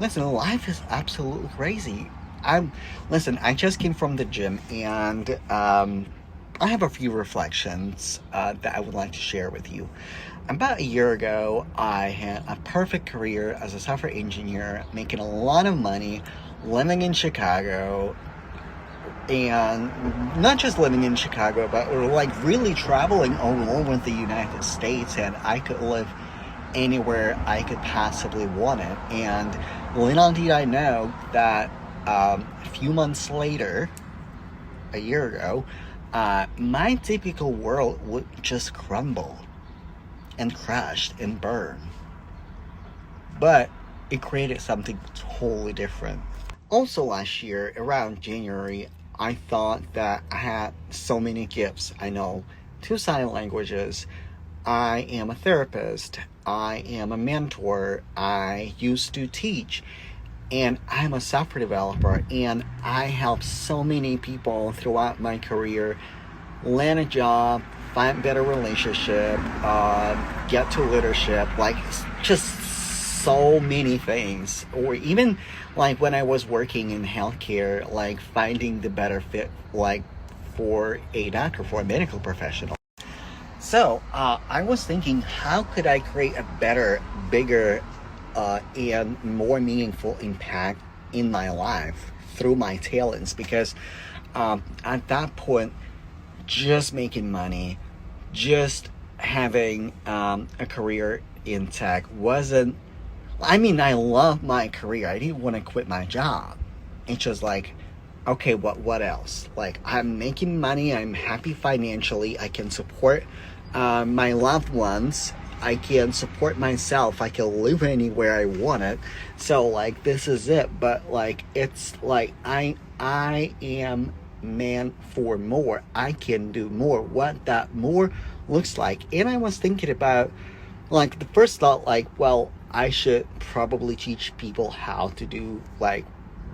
Listen, life is absolutely crazy. I'm listen. I just came from the gym, and I have a few reflections that I would like to share with you. About a year ago, I had a perfect career as a software engineer, making a lot of money, living in Chicago, and not just living in Chicago, but like really traveling all over the United States, and I could live anywhere I could possibly want it. And little did I know that a few months later, a year ago, my typical world would just crumble and crash and burn. But it created something totally different. Also, last year, around January, I thought that I had so many gifts. I know two sign languages. I am a therapist. I am a mentor. I used to teach. And I'm a software developer. And I help so many people throughout my career land a job, find better relationship, get to leadership, like just so many things. Or even like when I was working in healthcare, like finding the better fit, like for a doctor, for a medical professional. So I was thinking, how could I create a better, bigger, and more meaningful impact in my life through my talents? Because at that point, just making money, just having a career in tech wasn't. I mean, I love my career. I didn't want to quit my job. It's just like, okay, what else? Like, I'm making money. I'm happy financially. I can support my loved ones. I can support myself. I can live anywhere I want it. So like, this is it. But like, it's like I am man for more. I can do more. What that more looks like. And I was thinking about, like, the first thought, like, well, I should probably teach people how to do like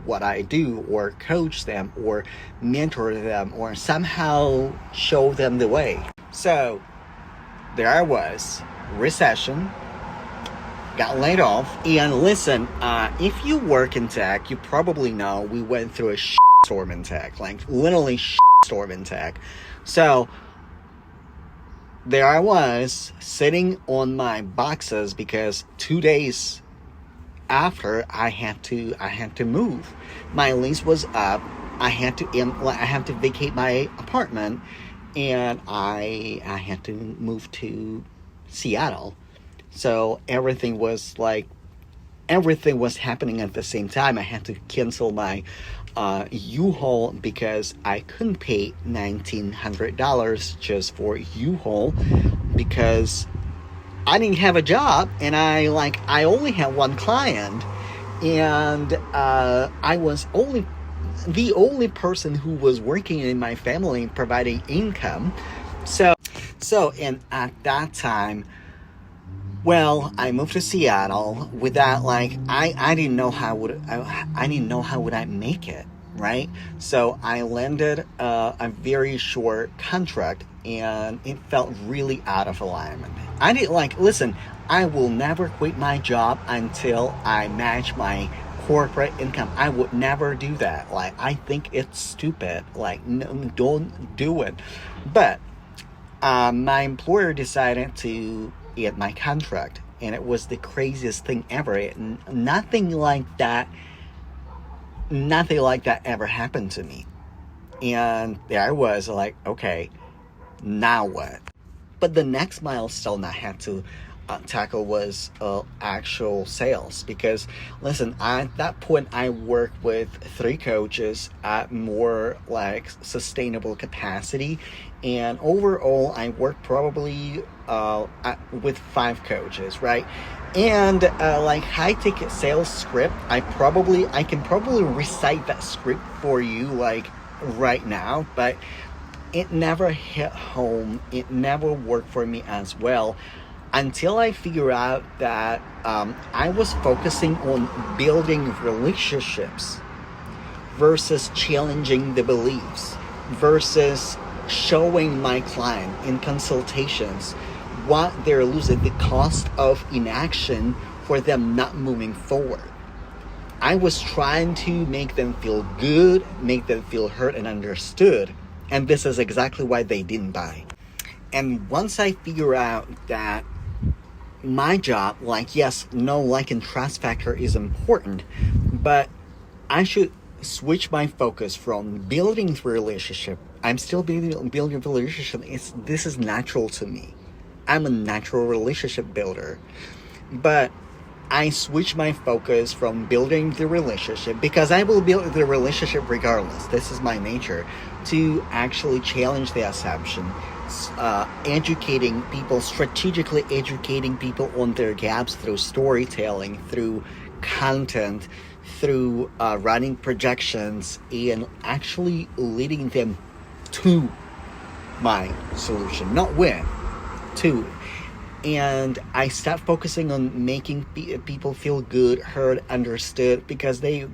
what I do, or coach them, or mentor them, or somehow show them the way. So there I was, recession, got laid off. And listen, if you work in tech, you probably know we went through a storm in tech, like literally storm in tech. So there I was sitting on my boxes because 2 days after I had to move. My lease was up. I had to vacate my apartment, and I had to move to Seattle. So everything was happening at the same time. I had to cancel my U-Haul because I couldn't pay $1,900 just for U-Haul because I didn't have a job, and I only had one client, and I was the only person who was working in my family providing income. And at that time, well, I moved to Seattle without I didn't know I didn't know how would I make it, right? So I landed a very short contract, and it felt really out of alignment. I didn't listen. I will never quit my job until I match my corporate income. I would never do that. Like, I think it's stupid. Like, no, don't do it. But my employer decided to end my contract, and it was the craziest thing ever. Nothing like that ever happened to me. And there I was, like, okay, now what? But the next milestone I had to tackle was actual sales, because listen, at that point I worked with 3 coaches at more like sustainable capacity, and overall I worked probably with 5 coaches, right? And like high ticket sales script, I can probably recite that script for you like right now, but it never hit home. It never worked for me as well until I figure out that I was focusing on building relationships versus challenging the beliefs, versus showing my client in consultations what they're losing, the cost of inaction for them not moving forward. I was trying to make them feel good, make them feel heard and understood. And this is exactly why they didn't buy. And once I figure out that my job, like, yes, no, like, and trust factor is important, but I should switch my focus from building the relationship. I'm still building the relationship. This is natural to me. I'm a natural relationship builder. But I switch my focus from building the relationship, because I will build the relationship regardless. This is my nature, to actually challenge the assumption, educating people, strategically educating people on their gaps through storytelling, through content, through running projections, and actually leading them to my solution, not with, to. And I stopped focusing on making people feel good, heard, understood, because I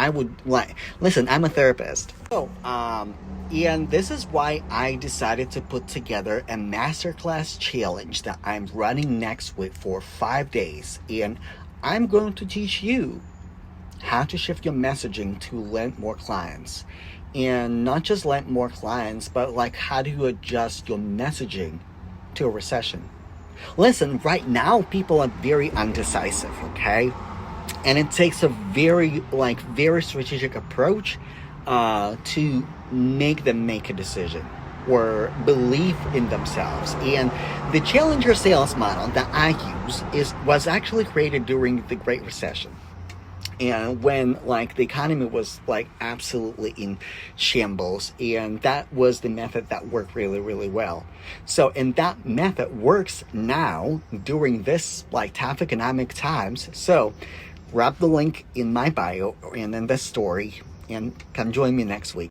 would like, listen, I'm a therapist. So, and this is why I decided to put together a masterclass challenge that I'm running next week for 5 days. And I'm going to teach you how to shift your messaging to land more clients. And not just land more clients, but like, how do you adjust your messaging to a recession? Listen, right now people are very undecisive, okay? And it takes a very strategic approach to make them make a decision or believe in themselves. And the challenger sales model that I use was actually created during the Great Recession. And when the economy was absolutely in shambles, and that was the method that worked really, really well. So, and that method works now during this tough economic times. So grab the link in my bio and in this story and come join me next week.